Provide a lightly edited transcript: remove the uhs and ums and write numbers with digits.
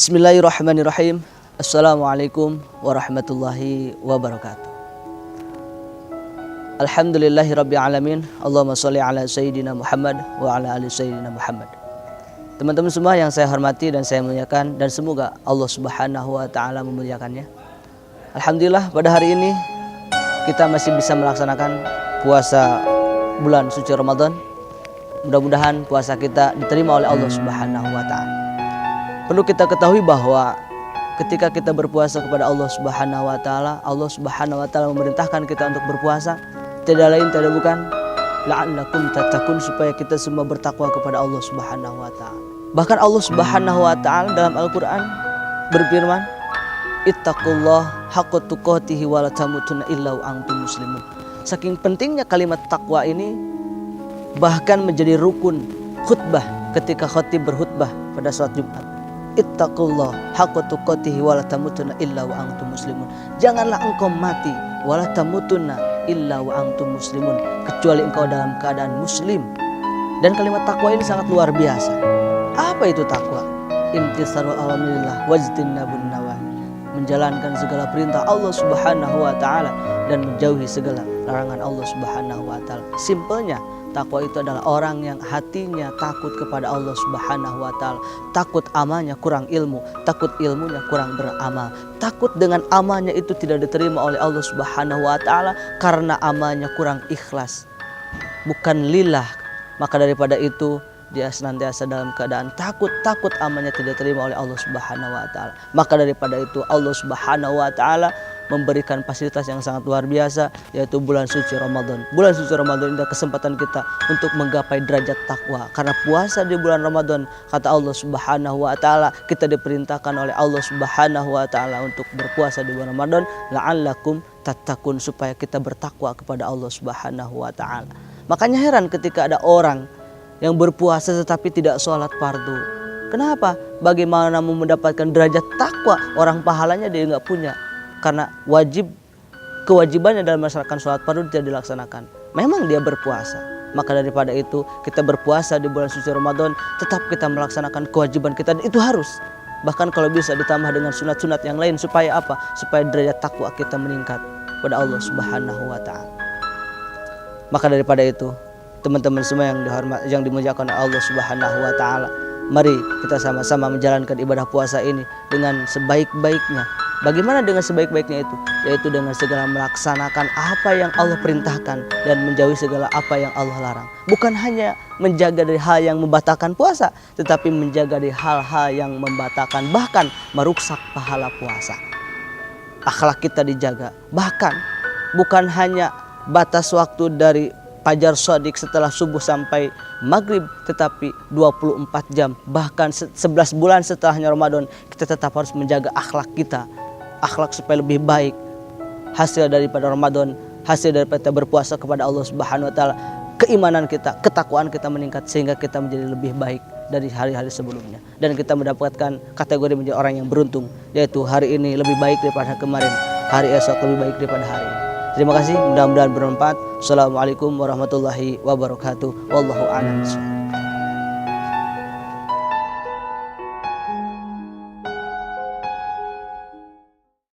Bismillahirrahmanirrahim. Assalamualaikum warahmatullahi wabarakatuh. Alhamdulillahirabbil alamin. Allahumma sholli ala sayyidina Muhammad wa ala ali sayyidina Muhammad. Teman-teman semua yang saya hormati dan saya muliakan, dan semoga Allah Subhanahu wa taala memuliakannya. Alhamdulillah pada hari ini kita masih bisa melaksanakan puasa bulan suci Ramadan. Mudah-mudahan puasa kita diterima oleh Allah Subhanahu wa taala. Perlu kita ketahui bahwa ketika kita berpuasa kepada Allah Subhanahu wa taala, Allah Subhanahu wa taala memerintahkan kita untuk berpuasa, tidak lain tidak bukan la'allakum tattaqun, supaya kita semua bertakwa kepada Allah Subhanahu wa taala. Bahkan Allah Subhanahu wa taala dalam Al-Qur'an berfirman, ittaqullah haqqa tuqatih wa la tamutunna illa wa antum muslimun. Saking pentingnya kalimat takwa ini bahkan menjadi rukun khutbah ketika khatib berkhutbah pada saat Jumat. Ittaqullah haqqa tuqatih wa la tamutunna illa wa antum muslimun. Janganlah engkau mati wa la tamutunna illa wa antum muslimun, kecuali engkau dalam keadaan muslim. Dan kalimat takwa ini sangat luar biasa. Apa itu takwa? Imtitsalul awamirillah wajtinabun nawahi, menjalankan segala perintah Allah Subhanahu wa taala dan menjauhi segala larangan Allah Subhanahu wa taala. Simpelnya, takwa itu adalah orang yang hatinya takut kepada Allah Subhanahu wa taala, takut amalnya kurang ilmu, takut ilmunya kurang beramal, takut dengan amalnya itu tidak diterima oleh Allah Subhanahu wa taala karena amalnya kurang ikhlas, bukan lillah. Maka daripada itu dia senantiasa dalam keadaan takut amalnya tidak diterima oleh Allah Subhanahu wa taala. Maka daripada itu Allah Subhanahu wa taala memberikan fasilitas yang sangat luar biasa, yaitu bulan suci Ramadan. Bulan suci Ramadan ini adalah kesempatan kita untuk menggapai derajat takwa. Karena puasa di bulan Ramadan, kata Allah Subhanahu wa taala, kita diperintahkan oleh Allah Subhanahu wa taala untuk berpuasa di bulan Ramadan la'allakum tattaqun, supaya kita bertakwa kepada Allah Subhanahu wa taala. Makanya heran ketika ada orang yang berpuasa tetapi tidak sholat fardu. Kenapa? Bagaimana mau mendapatkan derajat takwa? Orang pahalanya dia nggak punya. Karena kewajibannya dalam melaksanakan sholat fardu tidak dilaksanakan. Memang dia berpuasa. Maka daripada itu kita berpuasa di bulan suci Ramadan, tetap kita melaksanakan kewajiban kita, dan itu harus. Bahkan kalau bisa ditambah dengan sunat-sunat yang lain. Supaya apa? Supaya derajat takwa kita meningkat pada Allah Subhanahu wa taala. Maka daripada itu, teman-teman semua yang dimuliakan oleh Allah Subhanahu wa taala, mari kita sama-sama menjalankan ibadah puasa ini dengan sebaik-baiknya. Bagaimana dengan sebaik-baiknya itu? Yaitu dengan segala melaksanakan apa yang Allah perintahkan dan menjauhi segala apa yang Allah larang. Bukan hanya menjaga dari hal yang membatalkan puasa, tetapi menjaga dari hal-hal yang membatalkan, bahkan merusak pahala puasa. Akhlak kita dijaga. Bahkan bukan hanya batas waktu dari fajar shadiq setelah subuh sampai maghrib, tetapi 24 jam, bahkan 11 bulan setelahnya Ramadan, kita tetap harus menjaga akhlak kita. Akhlak supaya lebih baik. Hasil daripada Ramadan, hasil daripada berpuasa kepada Allah Subhanahu wa taala, keimanan kita, ketakwaan kita meningkat sehingga kita menjadi lebih baik dari hari-hari sebelumnya. Dan kita mendapatkan kategori menjadi orang yang beruntung, yaitu hari ini lebih baik daripada kemarin, hari esok lebih baik daripada hari ini. Terima kasih, mudah-mudahan bermanfaat. Assalamualaikum warahmatullahi wabarakatuh. Wallahu a'lam bishawab.